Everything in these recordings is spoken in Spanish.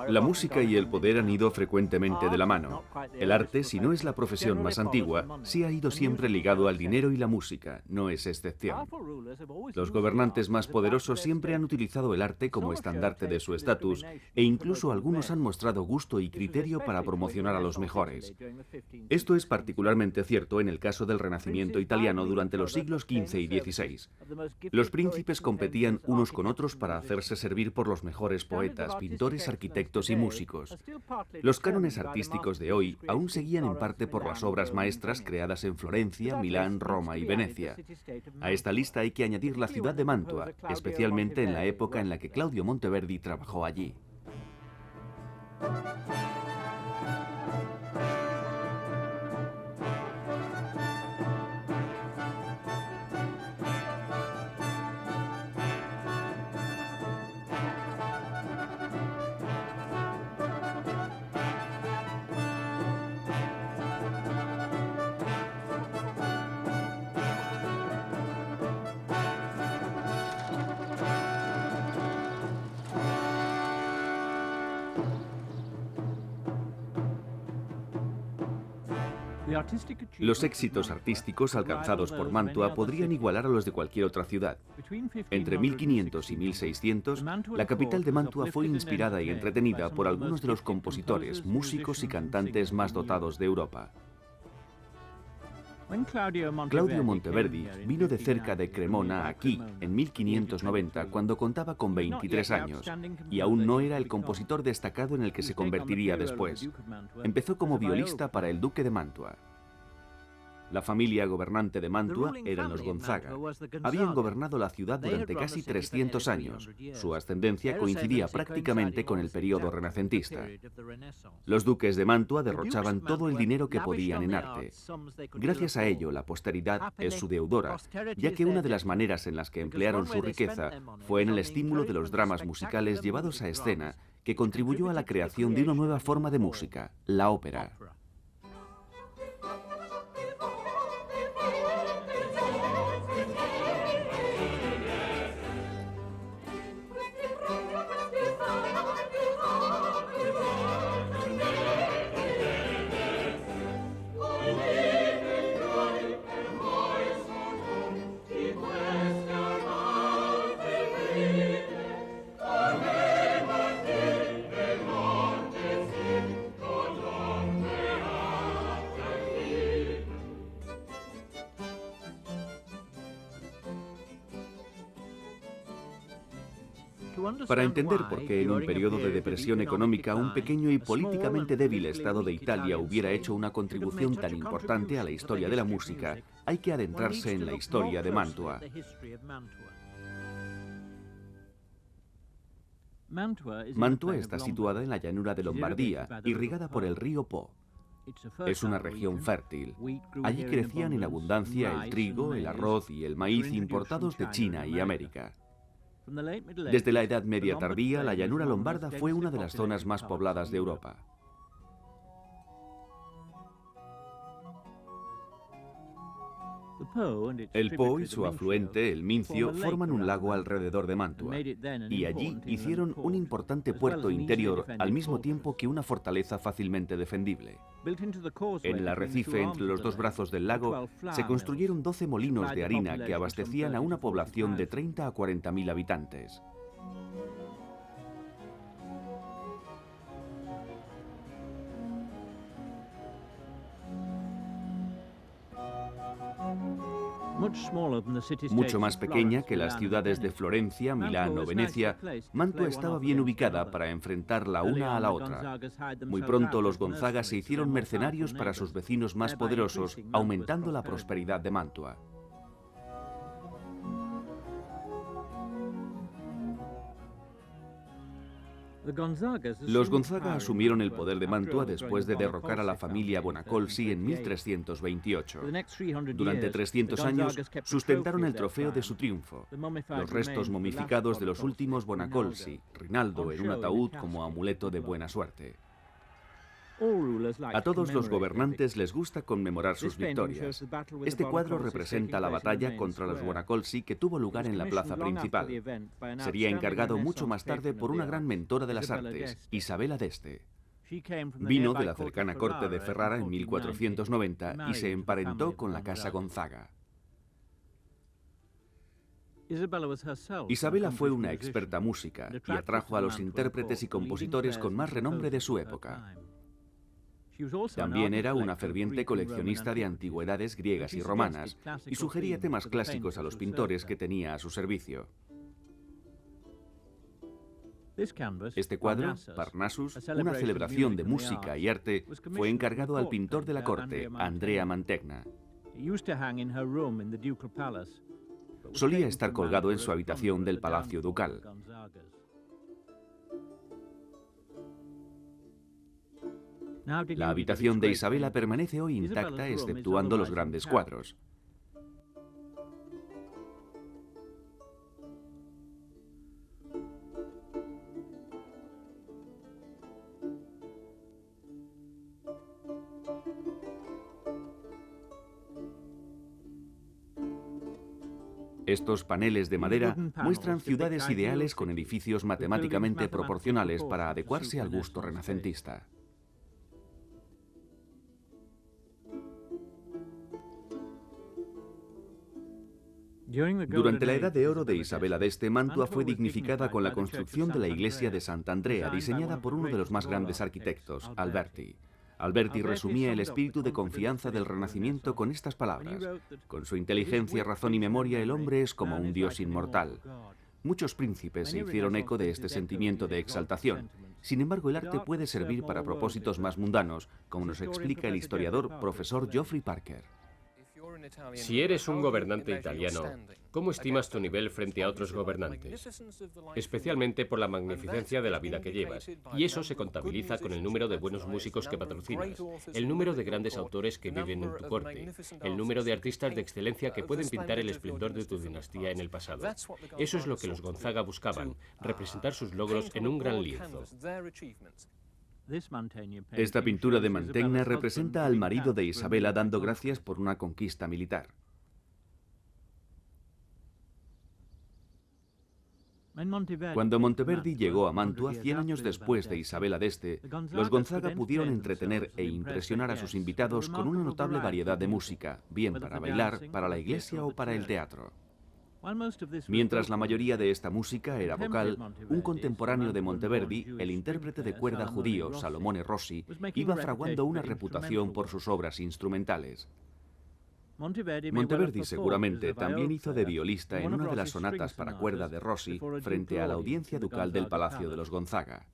La música y el poder han ido frecuentemente de la mano. El arte, si no es la profesión más antigua, sí ha ido siempre ligado al dinero y la música, no es excepción. Los gobernantes más poderosos siempre han utilizado el arte como estandarte de su estatus e incluso algunos han mostrado gusto y criterio para promocionar a los mejores. Esto es particularmente cierto en el caso del Renacimiento italiano durante los siglos XV y XVI. Los príncipes competían unos con otros para hacerse servir por los mejores poetas, pintores, arquitectos y músicos. Los cánones artísticos de hoy aún seguían en parte por las obras maestras creadas en Florencia, Milán, Roma y Venecia. A esta lista hay que añadir la ciudad de Mantua, especialmente en la época en la que Claudio Monteverdi trabajó allí. Los éxitos artísticos alcanzados por Mantua podrían igualar a los de cualquier otra ciudad. Entre 1500 y 1600, la capital de Mantua fue inspirada y entretenida por algunos de los compositores, músicos y cantantes más dotados de Europa. Claudio Monteverdi vino de cerca de Cremona aquí en 1590 cuando contaba con 23 años y aún no era el compositor destacado en el que se convertiría después. Empezó como violista para el duque de Mantua. La familia gobernante de Mantua eran los Gonzaga. Habían gobernado la ciudad durante casi 300 años. Su ascendencia coincidía prácticamente con el período renacentista. Los duques de Mantua derrochaban todo el dinero que podían en arte. Gracias a ello, la posteridad es su deudora, ya que una de las maneras en las que emplearon su riqueza fue en el estímulo de los dramas musicales llevados a escena, que contribuyó a la creación de una nueva forma de música, la ópera. Para entender por qué en un periodo de depresión económica un pequeño y políticamente débil estado de Italia hubiera hecho una contribución tan importante a la historia de la música, hay que adentrarse en la historia de Mantua. Mantua está situada en la llanura de Lombardía, irrigada por el río Po. Es una región fértil. Allí crecían en abundancia el trigo, el arroz y el maíz importados de China y América. Desde la Edad Media tardía, la llanura lombarda fue una de las zonas más pobladas de Europa. El Po y su afluente, el Mincio, forman un lago alrededor de Mantua, y allí hicieron un importante puerto interior al mismo tiempo que una fortaleza fácilmente defendible. En el arrecife entre los dos brazos del lago se construyeron 12 molinos de harina que abastecían a una población de 30 a 40.000 habitantes. Mucho más pequeña que las ciudades de Florencia, Milán o Venecia, Mantua estaba bien ubicada para enfrentar la una a la otra. Muy pronto los Gonzaga se hicieron mercenarios para sus vecinos más poderosos, aumentando la prosperidad de Mantua. Los Gonzaga asumieron el poder de Mantua después de derrocar a la familia Bonacolsi en 1328. Durante 300 años sustentaron el trofeo de su triunfo, los restos momificados de los últimos Bonacolsi, Rinaldo en un ataúd como amuleto de buena suerte. A todos los gobernantes les gusta conmemorar sus victorias. Este cuadro representa la batalla contra los Guanacolsi que tuvo lugar en la plaza principal. Sería encargado mucho más tarde por una gran mentora de las artes, Isabela d'Este. Vino de la cercana corte de Ferrara en 1490 y se emparentó con la casa Gonzaga. Isabela fue una experta música y atrajo a los intérpretes y compositores con más renombre de su época. También era una ferviente coleccionista de antigüedades griegas y romanas y sugería temas clásicos a los pintores que tenía a su servicio. Este cuadro, Parnassus, una celebración de música y arte, fue encargado al pintor de la corte, Andrea Mantegna. Solía estar colgado en su habitación del Palacio Ducal. La habitación de Isabela permanece hoy intacta, exceptuando los grandes cuadros. Estos paneles de madera muestran ciudades ideales con edificios matemáticamente proporcionales para adecuarse al gusto renacentista. Durante la Edad de Oro de Isabela d'Este, Mantua fue dignificada con la construcción de la iglesia de Sant'Andrea, diseñada por uno de los más grandes arquitectos, Alberti. Alberti resumía el espíritu de confianza del Renacimiento con estas palabras: con su inteligencia, razón y memoria, el hombre es como un dios inmortal. Muchos príncipes se hicieron eco de este sentimiento de exaltación. Sin embargo, el arte puede servir para propósitos más mundanos, como nos explica el historiador profesor Geoffrey Parker. Si eres un gobernante italiano, ¿cómo estimas tu nivel frente a otros gobernantes? Especialmente por la magnificencia de la vida que llevas. Y eso se contabiliza con el número de buenos músicos que patrocinas, el número de grandes autores que viven en tu corte, el número de artistas de excelencia que pueden pintar el esplendor de tu dinastía en el pasado. Eso es lo que los Gonzaga buscaban, representar sus logros en un gran lienzo. Esta pintura de Mantegna representa al marido de Isabela dando gracias por una conquista militar. Cuando Monteverdi llegó a Mantua 100 años después de Isabela d'Este, los Gonzaga pudieron entretener e impresionar a sus invitados con una notable variedad de música, bien para bailar, para la iglesia o para el teatro. Mientras la mayoría de esta música era vocal, un contemporáneo de Monteverdi, el intérprete de cuerda judío Salomone Rossi, iba fraguando una reputación por sus obras instrumentales. Monteverdi seguramente también hizo de violista en una de las sonatas para cuerda de Rossi frente a la audiencia ducal del Palacio de los Gonzaga.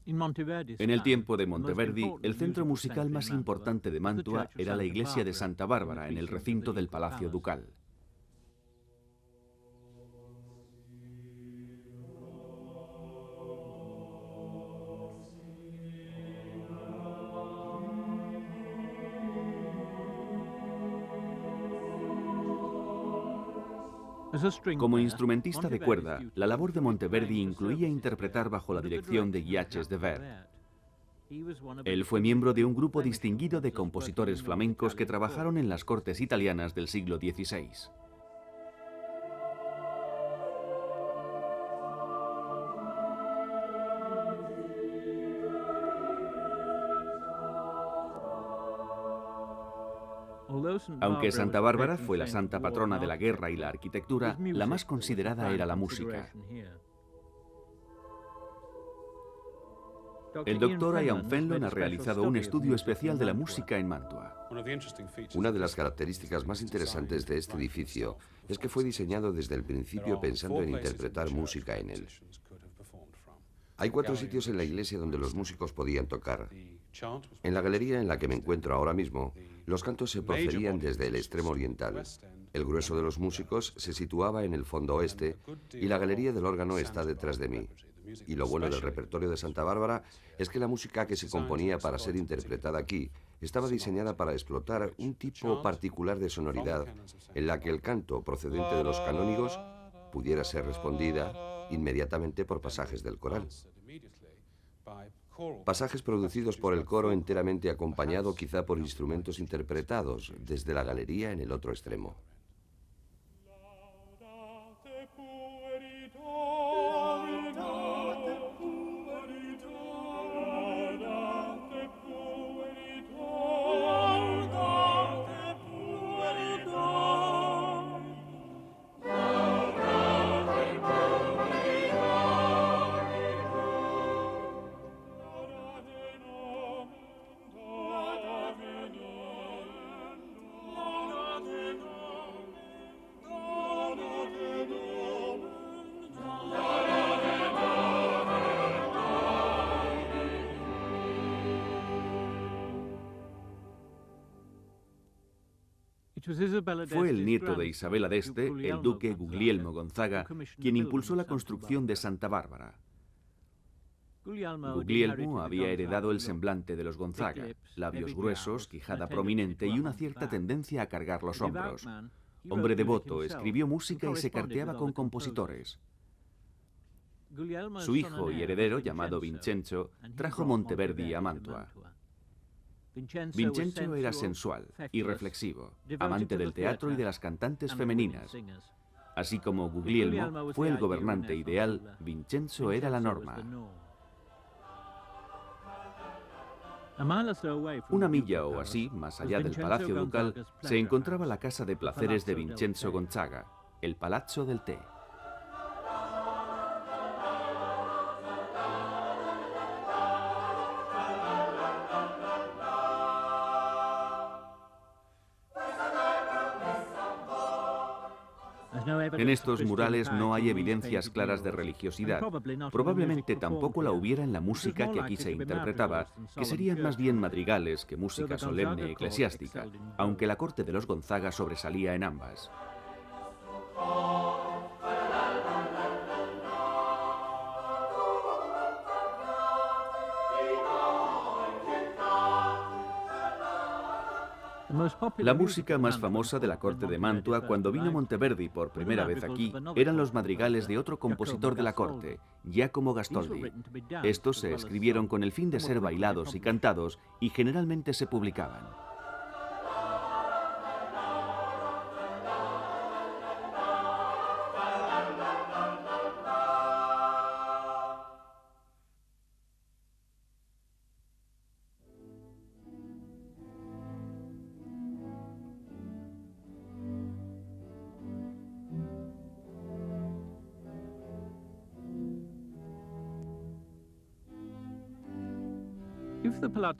En el tiempo de Monteverdi, el centro musical más importante de Mantua era la iglesia de Santa Bárbara, en el recinto del Palacio Ducal. Como instrumentista de cuerda, la labor de Monteverdi incluía interpretar bajo la dirección de Giaches de Ver. Él fue miembro de un grupo distinguido de compositores flamencos que trabajaron en las cortes italianas del siglo XVI. Aunque Santa Bárbara fue la santa patrona de la guerra y la arquitectura, la más considerada era la música. El doctor Ian Fenlon ha realizado un estudio especial de la música en Mantua. Una de las características más interesantes de este edificio es que fue diseñado desde el principio pensando en interpretar música en él. Hay 4 sitios en la iglesia donde los músicos podían tocar. En la galería en la que me encuentro ahora mismo, los cantos se proferían desde el extremo oriental. El grueso de los músicos se situaba en el fondo oeste y la galería del órgano está detrás de mí. Y lo bueno del repertorio de Santa Bárbara es que la música que se componía para ser interpretada aquí estaba diseñada para explotar un tipo particular de sonoridad en la que el canto procedente de los canónigos pudiera ser respondida inmediatamente por pasajes del coral. Pasajes producidos por el coro enteramente acompañado quizá por instrumentos interpretados desde la galería en el otro extremo. Fue el nieto de Isabela d'Este, el duque Guglielmo Gonzaga, quien impulsó la construcción de Santa Bárbara. Guglielmo había heredado el semblante de los Gonzaga, labios gruesos, quijada prominente y una cierta tendencia a cargar los hombros. Hombre devoto, escribió música y se carteaba con compositores. Su hijo y heredero, llamado Vincenzo, trajo Monteverdi a Mantua. Vincenzo era sensual y reflexivo, amante del teatro y de las cantantes femeninas. Así como Guglielmo fue el gobernante ideal, Vincenzo era la norma. Una milla o así, más allá del Palacio Ducal, se encontraba la casa de placeres de Vincenzo Gonzaga, el Palazzo del Té. En estos murales no hay evidencias claras de religiosidad. Probablemente tampoco la hubiera en la música que aquí se interpretaba, que serían más bien madrigales que música solemne eclesiástica, aunque la corte de los Gonzaga sobresalía en ambas. La música más famosa de la corte de Mantua cuando vino Monteverdi por primera vez aquí eran los madrigales de otro compositor de la corte, Giacomo Gastoldi. Estos se escribieron con el fin de ser bailados y cantados y generalmente se publicaban.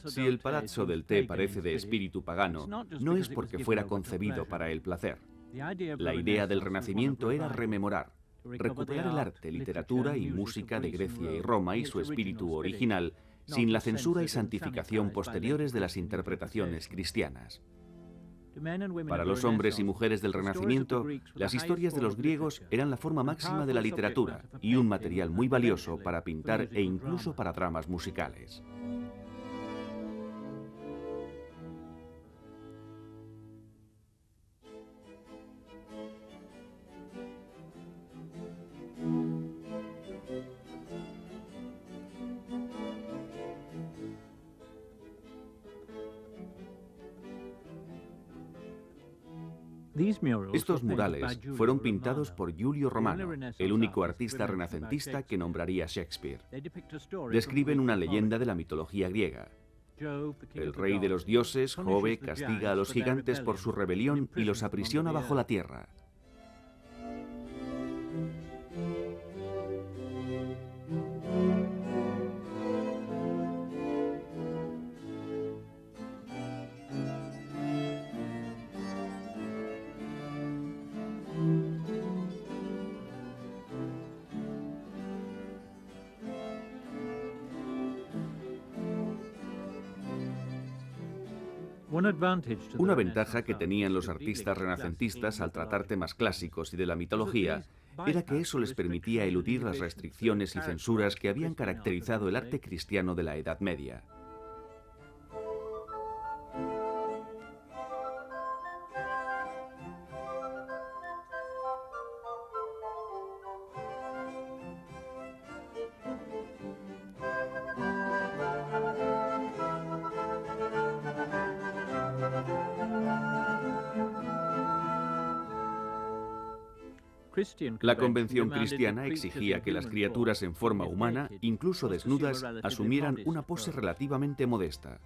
Si el Palazzo del Té parece de espíritu pagano, no es porque fuera concebido para el placer. La idea del Renacimiento era rememorar, recuperar el arte, literatura y música de Grecia y Roma y su espíritu original, sin la censura y santificación posteriores de las interpretaciones cristianas. Para los hombres y mujeres del Renacimiento, las historias de los griegos eran la forma máxima de la literatura y un material muy valioso para pintar e incluso para tramas musicales. Estos murales fueron pintados por Giulio Romano, el único artista renacentista que nombraría Shakespeare. Describen una leyenda de la mitología griega. El rey de los dioses, Jove, castiga a los gigantes por su rebelión y los aprisiona bajo la tierra. Una ventaja que tenían los artistas renacentistas al tratar temas clásicos y de la mitología era que eso les permitía eludir las restricciones y censuras que habían caracterizado el arte cristiano de la Edad Media. La convención cristiana exigía que las criaturas en forma humana, incluso desnudas, asumieran una pose relativamente modesta.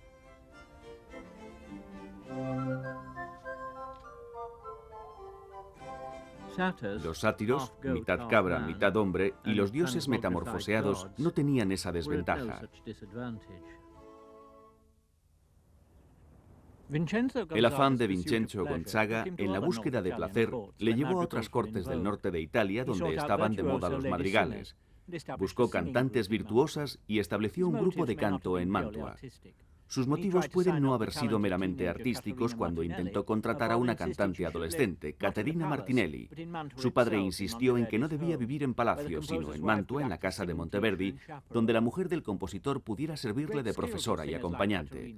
Los sátiros, mitad cabra, mitad hombre, y los dioses metamorfoseados no tenían esa desventaja. El afán de Vincenzo Gonzaga en la búsqueda de placer le llevó a otras cortes del norte de Italia donde estaban de moda los madrigales. Buscó cantantes virtuosas y estableció un grupo de canto en Mantua. Sus motivos pueden no haber sido meramente artísticos cuando intentó contratar a una cantante adolescente, Caterina Martinelli. Su padre insistió en que no debía vivir en palacio, sino en Mantua, en la casa de Monteverdi, donde la mujer del compositor pudiera servirle de profesora y acompañante.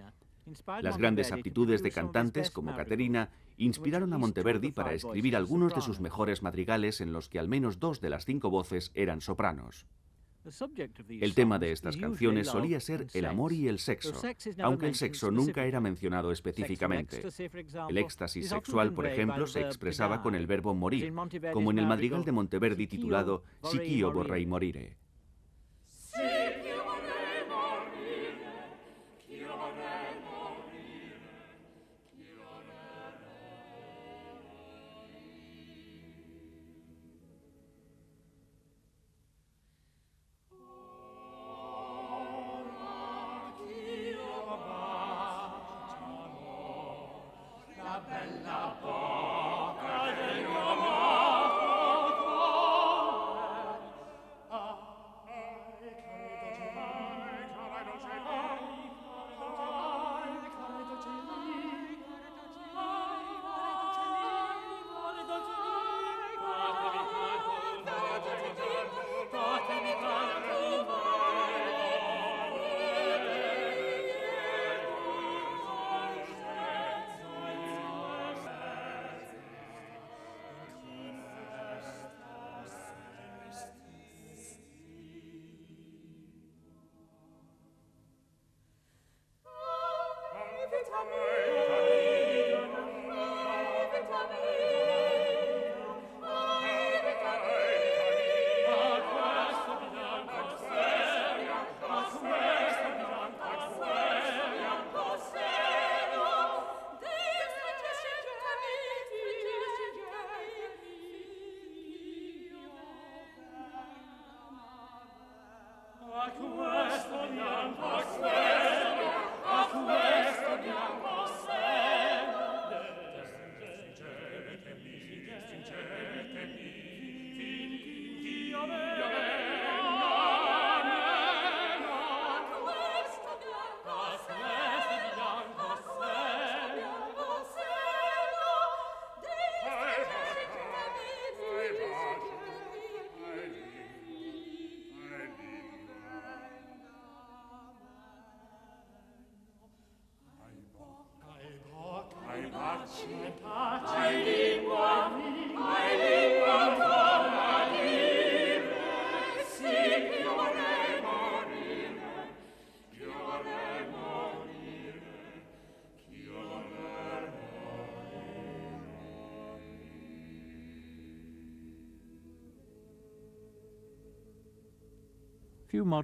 Las grandes aptitudes de cantantes, como Caterina, inspiraron a Monteverdi para escribir algunos de sus mejores madrigales en los que al menos 2 de las 5 voces eran sopranos. El tema de estas canciones solía ser el amor y el sexo, aunque el sexo nunca era mencionado específicamente. El éxtasis sexual, por ejemplo, se expresaba con el verbo morir, como en el madrigal de Monteverdi titulado «Sic io vorrei morire».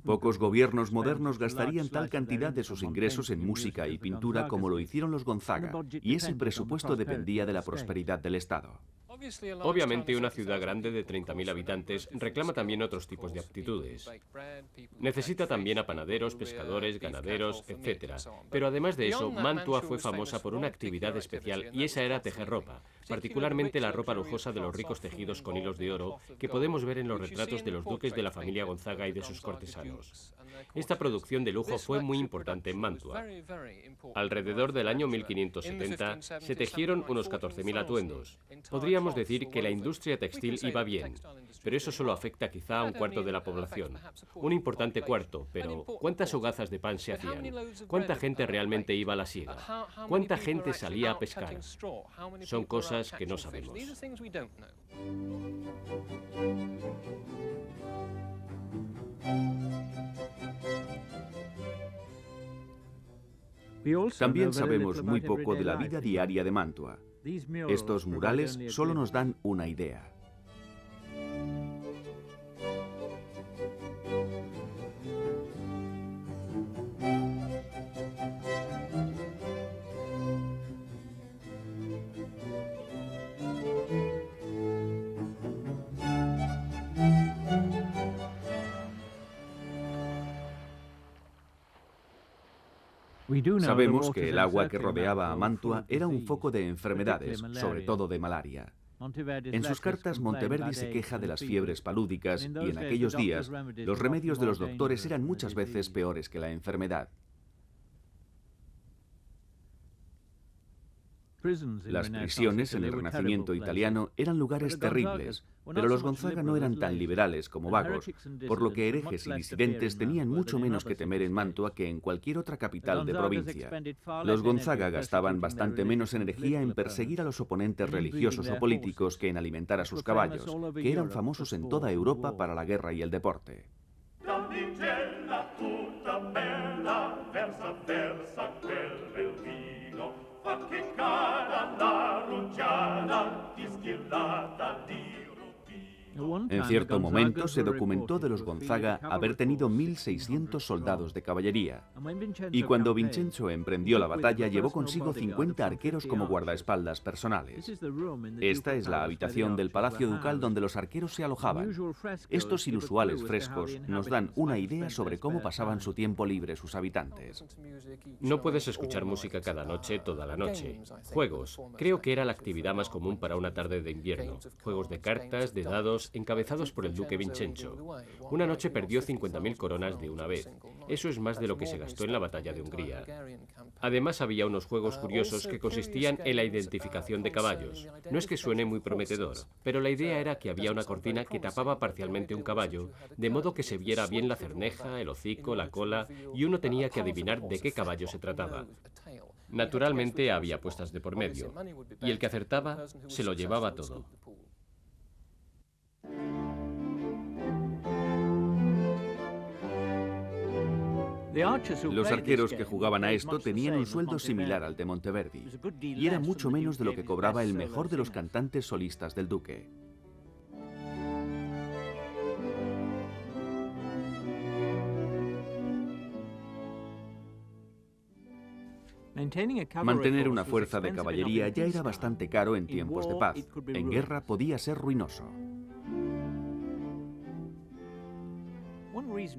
Pocos gobiernos modernos gastarían tal cantidad de sus ingresos en música y pintura como lo hicieron los Gonzaga, y ese presupuesto dependía de la prosperidad del Estado. Obviamente, una ciudad grande de 30.000 habitantes reclama también otros tipos de aptitudes. Necesita también a panaderos, pescadores, ganaderos, etc. Pero además de eso, Mantua fue famosa por una actividad especial, y esa era tejer ropa, particularmente la ropa lujosa de los ricos tejidos con hilos de oro que podemos ver en los retratos de los duques de la familia Gonzaga y de sus cortesanos. Esta producción de lujo fue muy importante en Mantua. Alrededor del año 1570 se tejieron unos 14.000 atuendos. Podríamos decir que la industria textil iba bien, pero eso solo afecta quizá a un cuarto de la población. Un importante cuarto, pero ¿cuántas hogazas de pan se hacían? ¿Cuánta gente realmente iba a la siega? ¿Cuánta gente salía a pescar? Son cosas que no sabemos. También sabemos muy poco de la vida diaria de Mantua. Estos murales solo nos dan una idea. Sabemos que el agua que rodeaba a Mantua era un foco de enfermedades, sobre todo de malaria. En sus cartas, Monteverdi se queja de las fiebres palúdicas y en aquellos días los remedios de los doctores eran muchas veces peores que la enfermedad. Las prisiones en el Renacimiento italiano eran lugares terribles, pero los Gonzaga no eran tan liberales como vagos, por lo que herejes y disidentes tenían mucho menos que temer en Mantua que en cualquier otra capital de provincia. Los Gonzaga gastaban bastante menos energía en perseguir a los oponentes religiosos o políticos que en alimentar a sus caballos, que eran famosos en toda Europa para la guerra y el deporte. En cierto momento se documentó de los Gonzaga haber tenido 1.600 soldados de caballería, y cuando Vincenzo emprendió la batalla llevó consigo 50 arqueros como guardaespaldas personales. Esta es la habitación del Palacio Ducal donde los arqueros se alojaban. Estos inusuales frescos nos dan una idea sobre cómo pasaban su tiempo libre sus habitantes. No puedes escuchar música cada noche, toda la noche. Juegos. Creo que era la actividad más común para una tarde de invierno. Juegos de cartas, de dados, encabezados por el duque Vincenzo. Una noche perdió 50.000 coronas de una vez. Eso es más de lo que se gastó en la batalla de Hungría. Además, había unos juegos curiosos que consistían en la identificación de caballos. No es que suene muy prometedor, pero la idea era que había una cortina que tapaba parcialmente un caballo, de modo que se viera bien la cerneja, el hocico, la cola, y uno tenía que adivinar de qué caballo se trataba. Naturalmente había apuestas de por medio, y el que acertaba se lo llevaba todo. Los arqueros que jugaban a esto tenían un sueldo similar al de Monteverdi, y era mucho menos de lo que cobraba el mejor de los cantantes solistas del duque. Mantener una fuerza de caballería ya era bastante caro en tiempos de paz. En guerra podía ser ruinoso.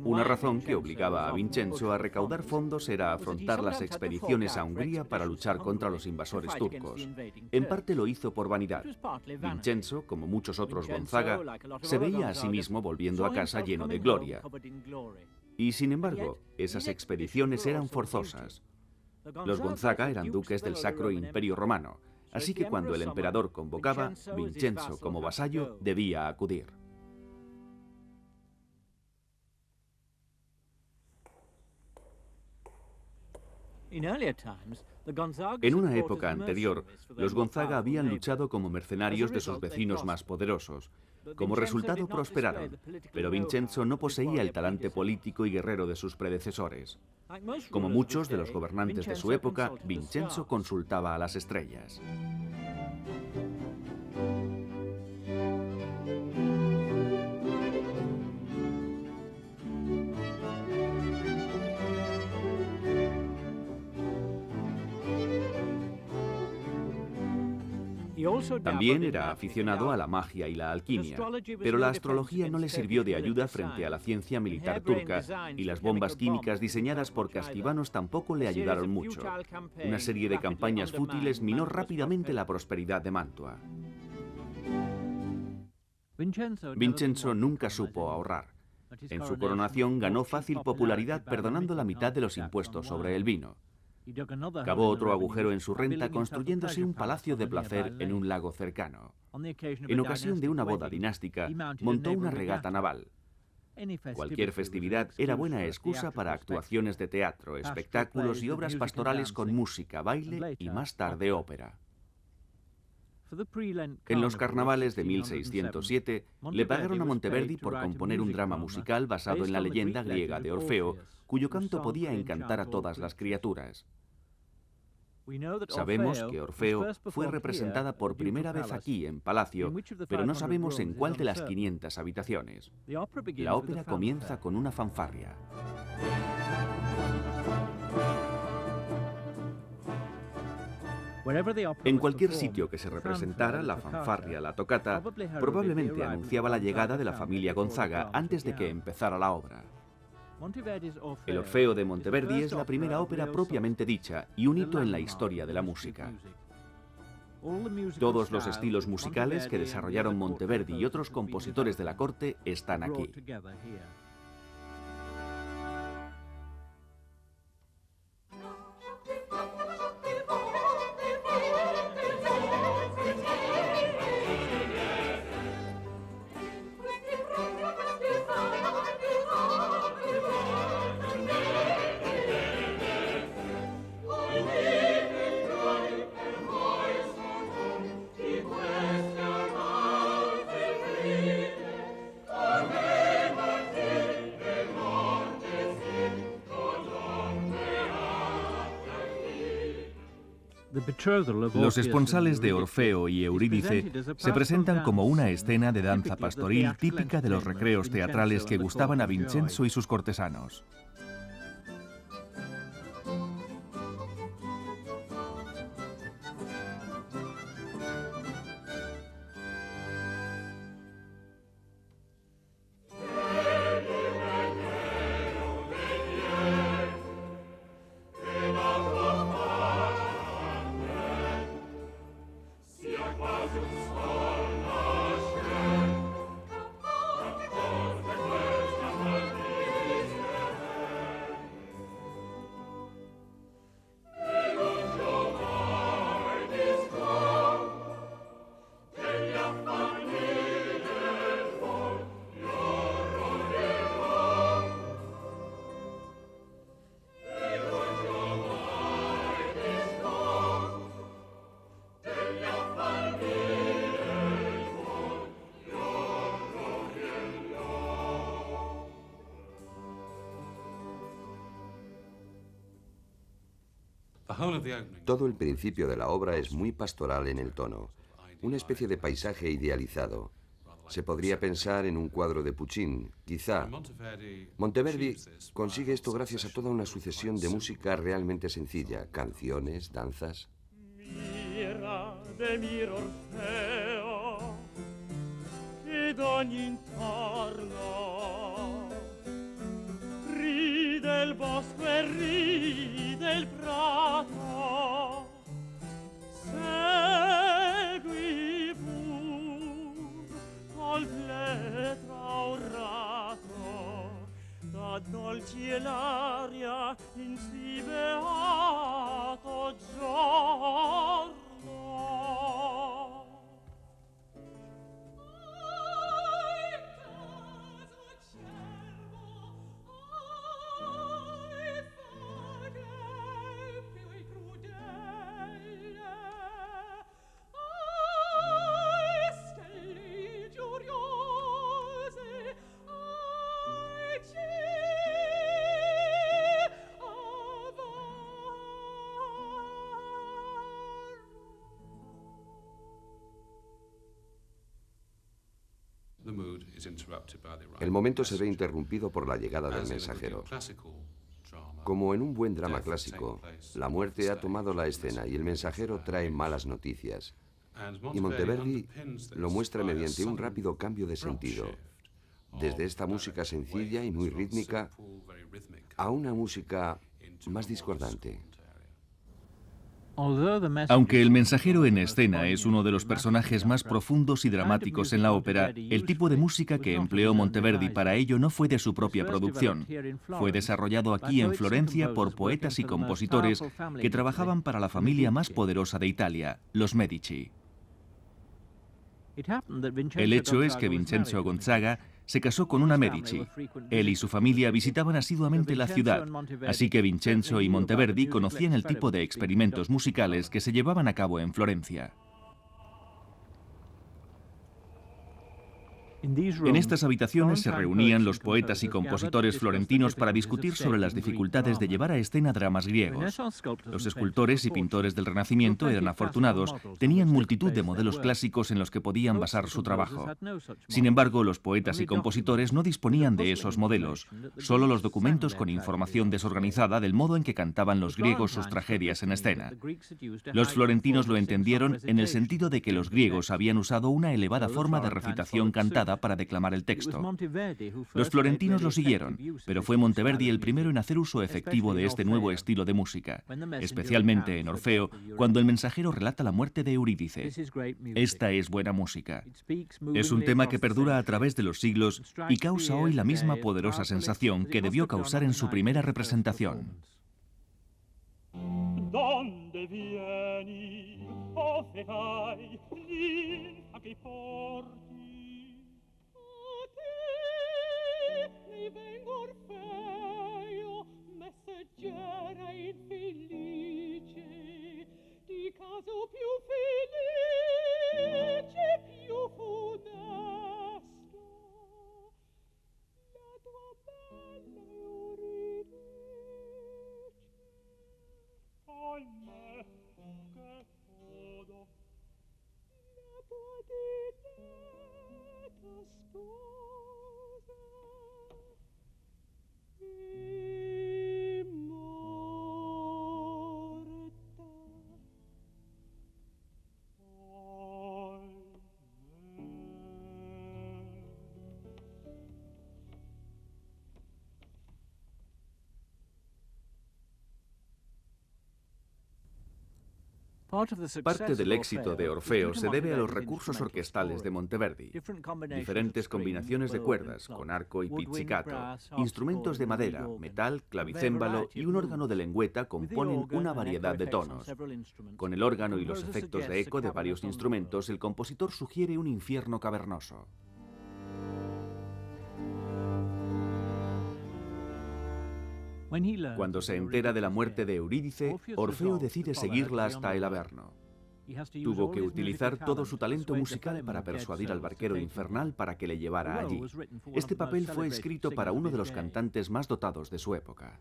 Una razón que obligaba a Vincenzo a recaudar fondos era afrontar las expediciones a Hungría para luchar contra los invasores turcos. En parte lo hizo por vanidad. Vincenzo, como muchos otros Gonzaga, se veía a sí mismo volviendo a casa lleno de gloria. Y sin embargo, esas expediciones eran forzosas. Los Gonzaga eran duques del Sacro Imperio Romano, así que cuando el emperador convocaba, Vincenzo, como vasallo, debía acudir. En una época anterior, los Gonzaga habían luchado como mercenarios de sus vecinos más poderosos. Como resultado prosperaron, pero Vincenzo no poseía el talante político y guerrero de sus predecesores. Como muchos de los gobernantes de su época, Vincenzo consultaba a las estrellas. También era aficionado a la magia y la alquimia, pero la astrología no le sirvió de ayuda frente a la ciencia militar turca y las bombas químicas diseñadas por Castivanos tampoco le ayudaron mucho. Una serie de campañas fútiles minó rápidamente la prosperidad de Mantua. Vincenzo nunca supo ahorrar. En su coronación ganó fácil popularidad perdonando la mitad de los impuestos sobre el vino. Cavó otro agujero en su renta construyéndose un palacio de placer en un lago cercano. En ocasión de una boda dinástica, montó una regata naval. Cualquier festividad era buena excusa para actuaciones de teatro, espectáculos y obras pastorales con música, baile y más tarde ópera. En los carnavales de 1607 le pagaron a Monteverdi por componer un drama musical basado en la leyenda griega de Orfeo, cuyo canto podía encantar a todas las criaturas. Sabemos que Orfeo fue representada por primera vez aquí, en Palacio, pero no sabemos en cuál de las 500 habitaciones. La ópera comienza con una fanfarria. En cualquier sitio que se representara la fanfarria, la tocata, probablemente anunciaba la llegada de la familia Gonzaga antes de que empezara la obra. El Orfeo de Monteverdi es la primera ópera propiamente dicha y un hito en la historia de la música. Todos los estilos musicales que desarrollaron Monteverdi y otros compositores de la corte están aquí. Los esponsales de Orfeo y Eurídice se presentan como una escena de danza pastoril típica de los recreos teatrales que gustaban a Vincenzo y sus cortesanos. Todo el principio de la obra es muy pastoral en el tono, una especie de paisaje idealizado. Se podría pensar en un cuadro de Puccini, quizá. Monteverdi consigue esto gracias a toda una sucesión de música realmente sencilla, canciones, danzas. Del bosco e ride il prato, segui pur col pletra orrato, da dolci l'aria in si beato giorno. El momento se ve interrumpido por la llegada del mensajero. Como en un buen drama clásico, la muerte ha tomado la escena y el mensajero trae malas noticias. Y Monteverdi lo muestra mediante un rápido cambio de sentido, desde esta música sencilla y muy rítmica a una música más discordante. Aunque el mensajero en escena es uno de los personajes más profundos y dramáticos en la ópera, el tipo de música que empleó Monteverdi para ello no fue de su propia producción. Fue desarrollado aquí en Florencia por poetas y compositores que trabajaban para la familia más poderosa de Italia, los Medici. El hecho es que Vincenzo Gonzaga se casó con una Medici. Él y su familia visitaban asiduamente la ciudad, así que Vincenzo y Monteverdi conocían el tipo de experimentos musicales que se llevaban a cabo en Florencia. En estas habitaciones se reunían los poetas y compositores florentinos para discutir sobre las dificultades de llevar a escena dramas griegos. Los escultores y pintores del Renacimiento eran afortunados, tenían multitud de modelos clásicos en los que podían basar su trabajo. Sin embargo, los poetas y compositores no disponían de esos modelos, solo los documentos con información desorganizada del modo en que cantaban los griegos sus tragedias en escena. Los florentinos lo entendieron en el sentido de que los griegos habían usado una elevada forma de recitación cantada para declamar el texto. Los florentinos lo siguieron, pero fue Monteverdi el primero en hacer uso efectivo de este nuevo estilo de música, especialmente en Orfeo, cuando el mensajero relata la muerte de Eurídice. Esta es buena música. Es un tema que perdura a través de los siglos y causa hoy la misma poderosa sensación que debió causar en su primera representación. Donde vieni, o fecai, linfa che porti? Mi vengo Orfeo, messaggera infelice, di caso più felice, più funesto, la tua bella Euridice, al me che fodo, la tua diletta sposa. Parte del éxito de Orfeo se debe a los recursos orquestales de Monteverdi. Diferentes combinaciones de cuerdas, con arco y pizzicato, instrumentos de madera, metal, clavicémbalo y un órgano de lengüeta componen una variedad de tonos. Con el órgano y los efectos de eco de varios instrumentos, el compositor sugiere un infierno cavernoso. Cuando se entera de la muerte de Eurídice, Orfeo decide seguirla hasta el Averno. Tuvo que utilizar todo su talento musical para persuadir al barquero infernal para que le llevara allí. Este papel fue escrito para uno de los cantantes más dotados de su época.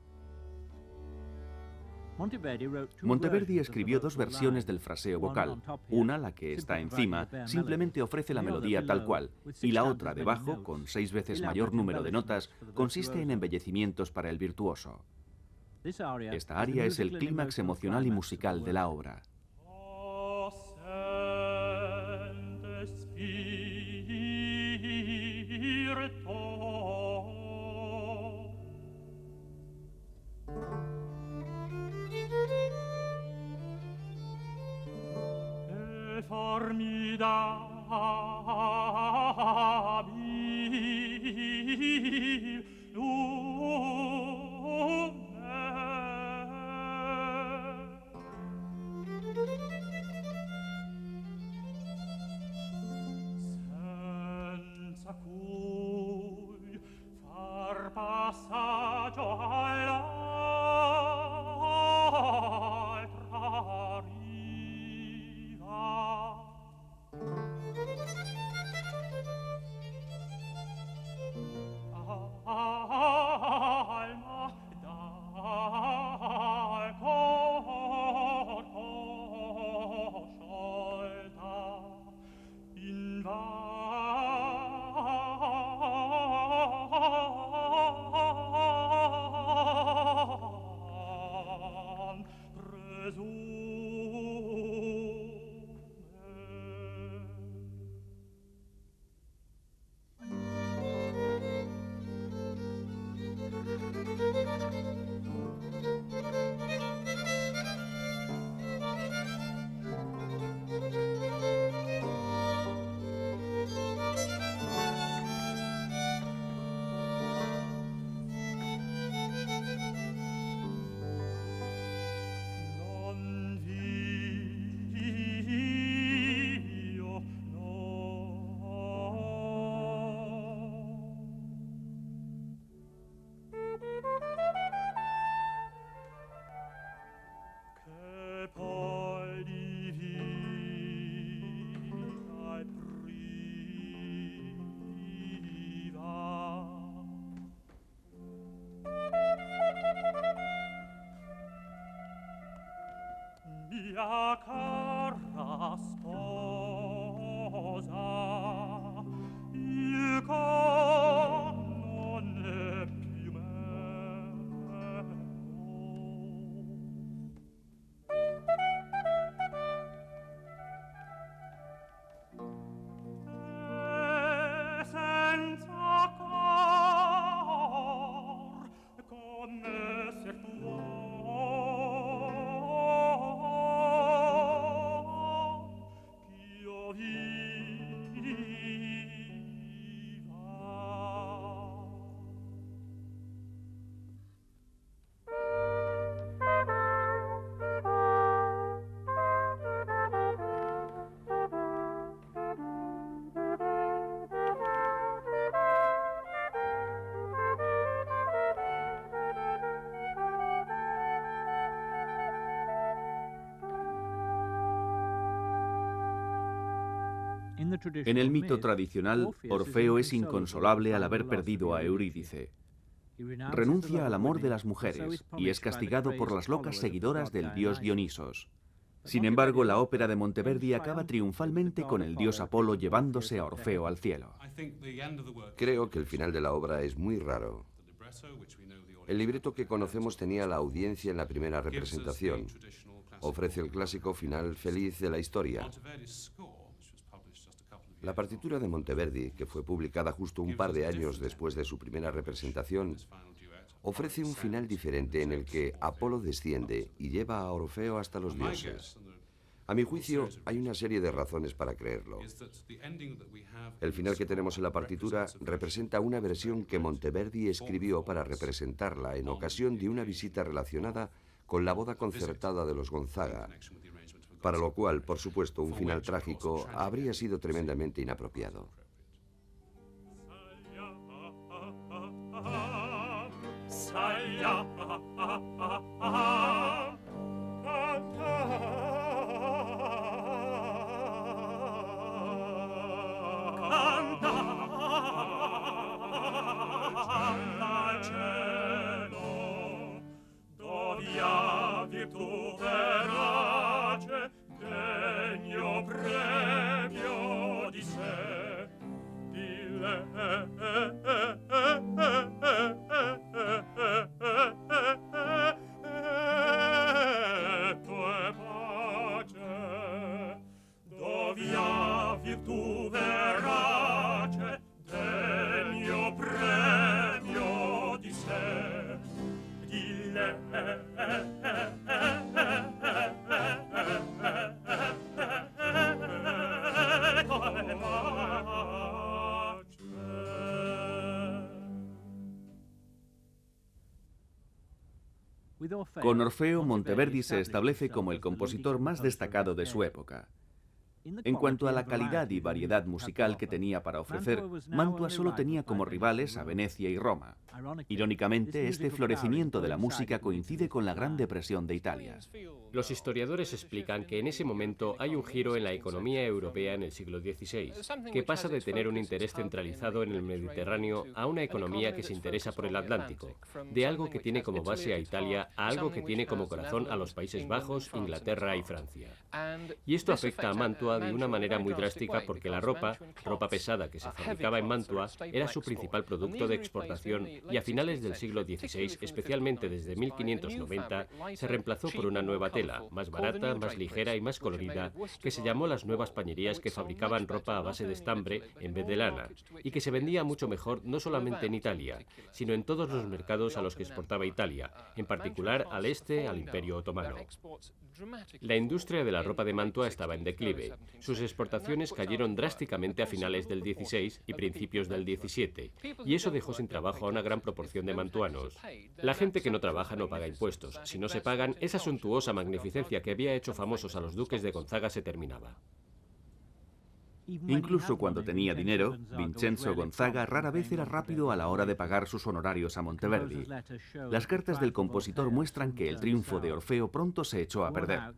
Monteverdi escribió dos versiones del fraseo vocal. Una, la que está encima, simplemente ofrece la melodía tal cual, y la otra, debajo, con 6 veces mayor número de notas, consiste en embellecimientos para el virtuoso. Esta aria es el clímax emocional y musical de la obra. Senza cui far passaggio all'altra riva. Alma dal corpo sciolta in la cara sposa, il cor non è più meo. E senza cor, come se tuo En el mito tradicional, Orfeo es inconsolable al haber perdido a Eurídice. Renuncia al amor de las mujeres y es castigado por las locas seguidoras del dios Dionisos. Sin embargo, la ópera de Monteverdi acaba triunfalmente con el dios Apolo llevándose a Orfeo al cielo. Creo que el final de la obra es muy raro. El libreto que conocemos tenía la audiencia en la primera representación. Ofrece el clásico final feliz de la historia. La partitura de Monteverdi, que fue publicada justo un par de años después de su primera representación, ofrece un final diferente en el que Apolo desciende y lleva a Orfeo hasta los dioses. A mi juicio, hay una serie de razones para creerlo. El final que tenemos en la partitura representa una versión que Monteverdi escribió para representarla en ocasión de una visita relacionada con la boda concertada de los Gonzaga, para lo cual, por supuesto, un final trágico habría sido tremendamente inapropiado. Con Orfeo, Monteverdi se establece como el compositor más destacado de su época. En cuanto a la calidad y variedad musical que tenía para ofrecer, Mantua solo tenía como rivales a Venecia y Roma. Irónicamente, este florecimiento de la música coincide con la Gran Depresión de Italia. Los historiadores explican que en ese momento hay un giro en la economía europea en el siglo XVI, que pasa de tener un interés centralizado en el Mediterráneo a una economía que se interesa por el Atlántico, de algo que tiene como base a Italia a algo que tiene como corazón a los Países Bajos, Inglaterra y Francia. Y esto afecta a Mantua de una manera muy drástica porque la ropa pesada que se fabricaba en Mantua, era su principal producto de exportación y a finales del siglo XVI, especialmente desde 1590, se reemplazó por una nueva tela, más barata, más ligera y más colorida, que se llamó las nuevas pañerías, que fabricaban ropa a base de estambre en vez de lana, y que se vendía mucho mejor no solamente en Italia, sino en todos los mercados a los que exportaba Italia, en particular al este, al Imperio Otomano. La industria de la ropa de Mantua estaba en declive. Sus exportaciones cayeron drásticamente a finales del XVI y principios del XVII, y eso dejó sin trabajo a una gran proporción de mantuanos. La gente que no trabaja no paga impuestos. Si no se pagan, esa suntuosa magnificencia que había hecho famosos a los duques de Gonzaga se terminaba. Incluso cuando tenía dinero, Vincenzo Gonzaga rara vez era rápido a la hora de pagar sus honorarios a Monteverdi. Las cartas del compositor muestran que el triunfo de Orfeo pronto se echó a perder.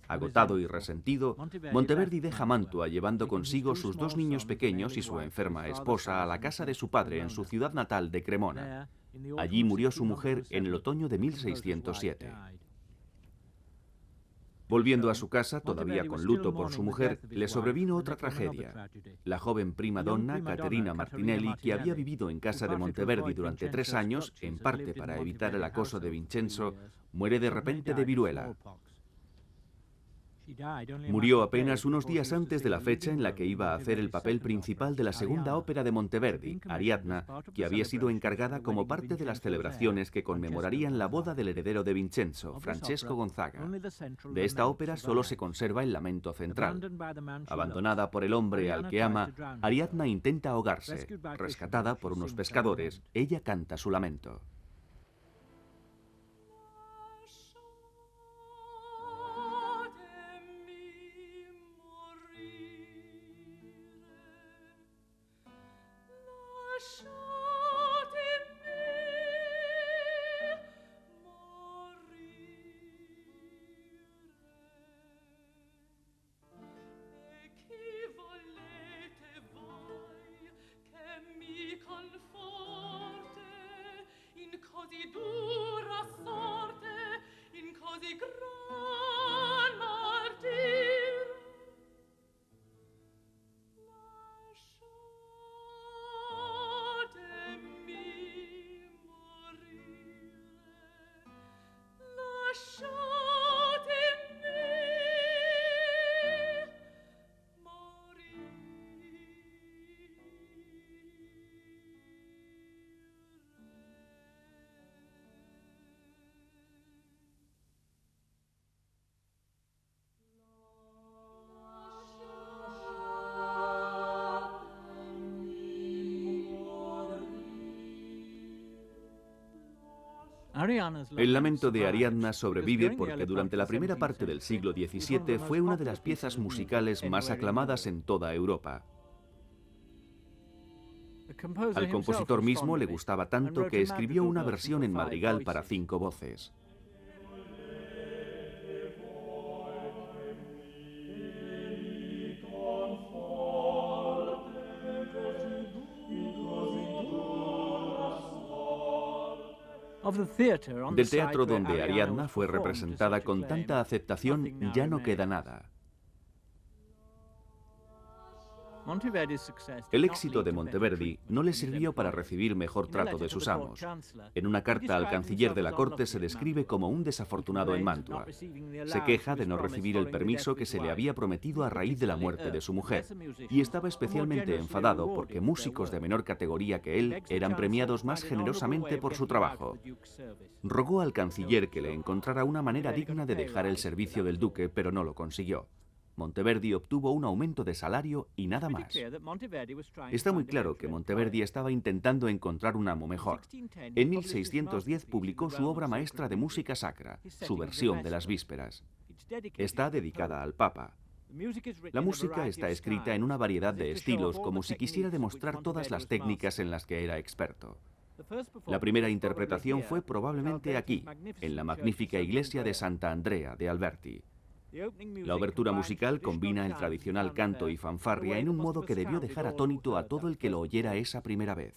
Agotado y resentido, Monteverdi deja Mantua llevando consigo sus dos niños pequeños y su enferma esposa a la casa de su padre en su ciudad natal de Cremona. Allí murió su mujer en el otoño de 1607. Volviendo a su casa, todavía con luto por su mujer, le sobrevino otra tragedia. La joven prima donna Caterina Martinelli, que había vivido en casa de Monteverdi durante 3 años, en parte para evitar el acoso de Vincenzo, muere de repente de viruela. Murió apenas unos días antes de la fecha en la que iba a hacer el papel principal de la segunda ópera de Monteverdi, Ariadna, que había sido encargada como parte de las celebraciones que conmemorarían la boda del heredero de Vincenzo, Francesco Gonzaga. De esta ópera solo se conserva el lamento central. Abandonada por el hombre al que ama, Ariadna intenta ahogarse. Rescatada por unos pescadores, ella canta su lamento. El lamento de Ariadna sobrevive porque durante la primera parte del siglo XVII fue una de las piezas musicales más aclamadas en toda Europa. Al compositor mismo le gustaba tanto que escribió una versión en madrigal para 5 voces. Del teatro donde Ariadna fue representada con tanta aceptación ya no queda nada. El éxito de Monteverdi no le sirvió para recibir mejor trato de sus amos. En una carta al canciller de la corte se describe como un desafortunado en Mantua. Se queja de no recibir el permiso que se le había prometido a raíz de la muerte de su mujer, y estaba especialmente enfadado porque músicos de menor categoría que él eran premiados más generosamente por su trabajo. Rogó al canciller que le encontrara una manera digna de dejar el servicio del duque, pero no lo consiguió. Monteverdi obtuvo un aumento de salario y nada más. Está muy claro que Monteverdi estaba intentando encontrar un amo mejor. En 1610 publicó su obra maestra de música sacra, su versión de las vísperas. Está dedicada al Papa. La música está escrita en una variedad de estilos, como si quisiera demostrar todas las técnicas en las que era experto. La primera interpretación fue probablemente aquí, en la magnífica iglesia de Santa Andrea de Alberti. La obertura musical combina el tradicional canto y fanfarria en un modo que debió dejar atónito a todo el que lo oyera esa primera vez.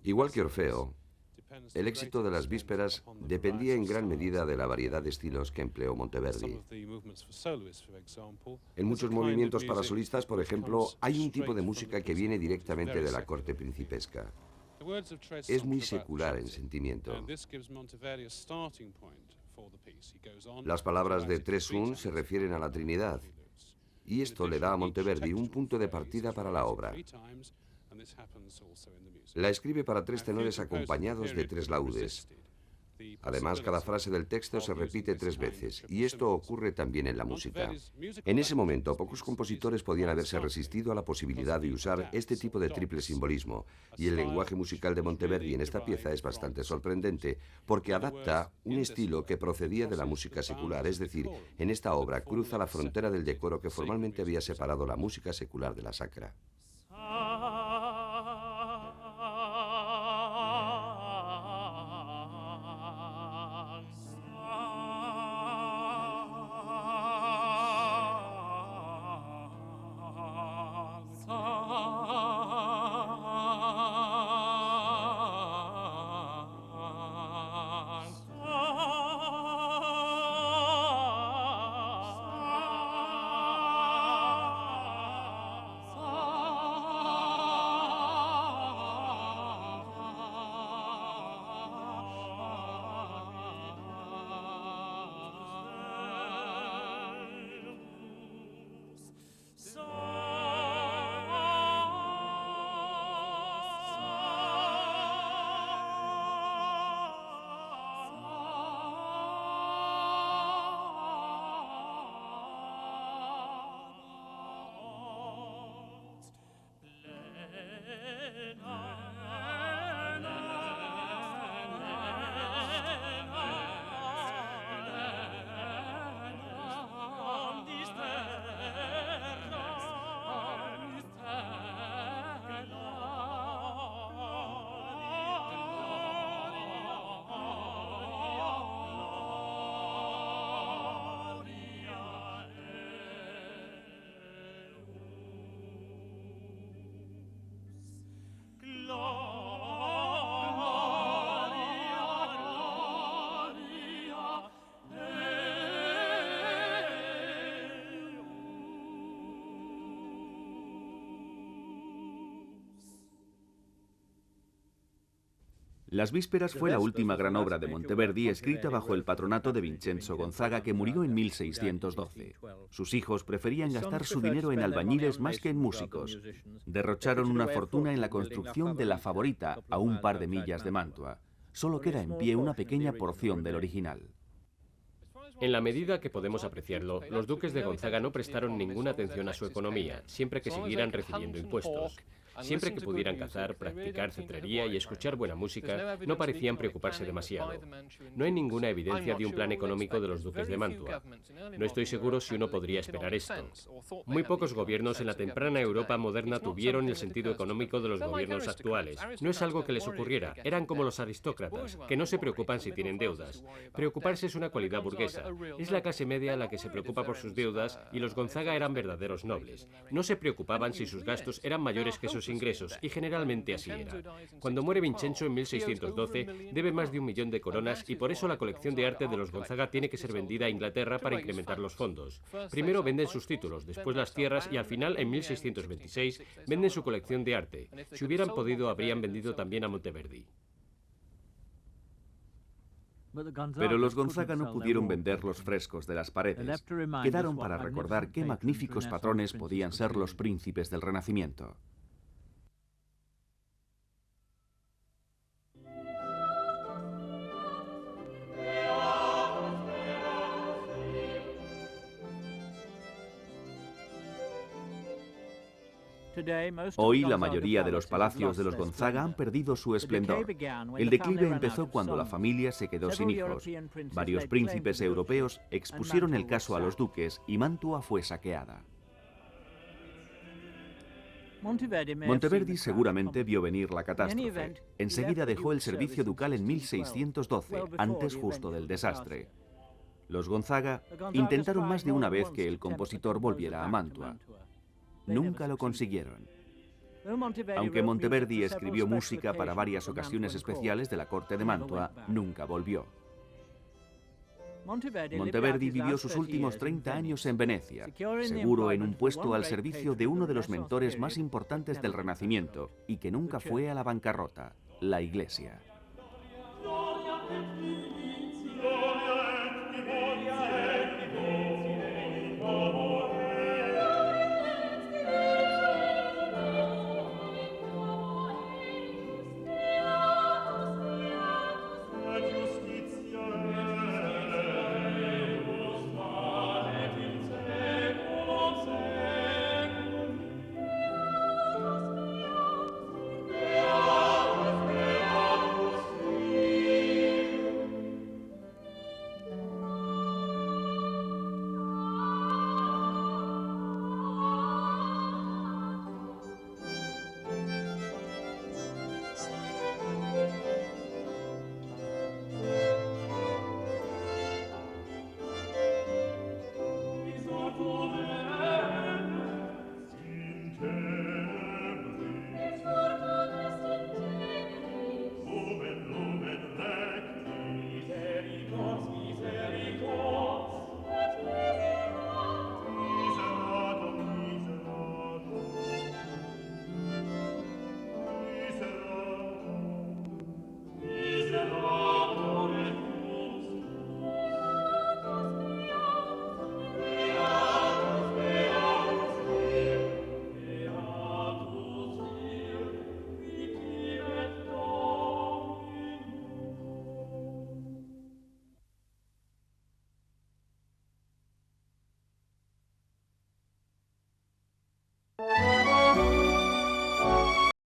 Igual que Orfeo, el éxito de las vísperas dependía en gran medida de la variedad de estilos que empleó Monteverdi. En muchos movimientos para solistas, por ejemplo, hay un tipo de música que viene directamente de la corte principesca. Es muy secular en sentimiento. Las palabras de Tressun se refieren a la Trinidad, y esto le da a Monteverdi un punto de partida para la obra. La escribe para 3 tenores acompañados de 3 laúdes. Además, cada frase del texto se repite 3 veces, y esto ocurre también en la música. En ese momento, pocos compositores podían haberse resistido a la posibilidad de usar este tipo de triple simbolismo, y el lenguaje musical de Monteverdi en esta pieza es bastante sorprendente, porque adapta un estilo que procedía de la música secular, es decir, en esta obra cruza la frontera del decoro que formalmente había separado la música secular de la sacra. Las Vísperas fue la última gran obra de Monteverdi escrita bajo el patronato de Vincenzo Gonzaga, que murió en 1612. Sus hijos preferían gastar su dinero en albañiles más que en músicos. Derrocharon una fortuna en la construcción de La Favorita, a un par de millas de Mantua. Solo queda en pie una pequeña porción del original. En la medida que podemos apreciarlo, los duques de Gonzaga no prestaron ninguna atención a su economía, siempre que siguieran recibiendo impuestos. Siempre que pudieran cazar, practicar cetrería y escuchar buena música, no parecían preocuparse demasiado. No hay ninguna evidencia de un plan económico de los duques de Mantua. No estoy seguro si uno podría esperar esto. Muy pocos gobiernos en la temprana Europa moderna tuvieron el sentido económico de los gobiernos actuales. No es algo que les ocurriera, eran como los aristócratas, que no se preocupan si tienen deudas. Preocuparse es una cualidad burguesa. Es la clase media la que se preocupa por sus deudas, y los Gonzaga eran verdaderos nobles. No se preocupaban si sus gastos eran mayores que sus ingresos, y generalmente así era. Cuando muere Vincenzo en 1612, debe más de 1 millón de coronas, y por eso la colección de arte de los Gonzaga tiene que ser vendida a Inglaterra para incrementar los fondos. Primero venden sus títulos, después las tierras, y al final, en 1626, venden su colección de arte. Si hubieran podido, habrían vendido también a Monteverdi. Pero los Gonzaga no pudieron vender los frescos de las paredes. Quedaron para recordar qué magníficos patrones podían ser los príncipes del Renacimiento. Hoy la mayoría de los palacios de los Gonzaga han perdido su esplendor. El declive empezó cuando la familia se quedó sin hijos. Varios príncipes europeos expusieron el caso a los duques y Mantua fue saqueada. Monteverdi seguramente vio venir la catástrofe. Enseguida dejó el servicio ducal en 1612, antes justo del desastre. Los Gonzaga intentaron más de una vez que el compositor volviera a Mantua. Nunca lo consiguieron. Aunque Monteverdi escribió música para varias ocasiones especiales de la corte de Mantua, nunca volvió. Monteverdi vivió sus últimos 30 años en Venecia, seguro en un puesto al servicio de uno de los mentores más importantes del Renacimiento y que nunca fue a la bancarrota, la Iglesia.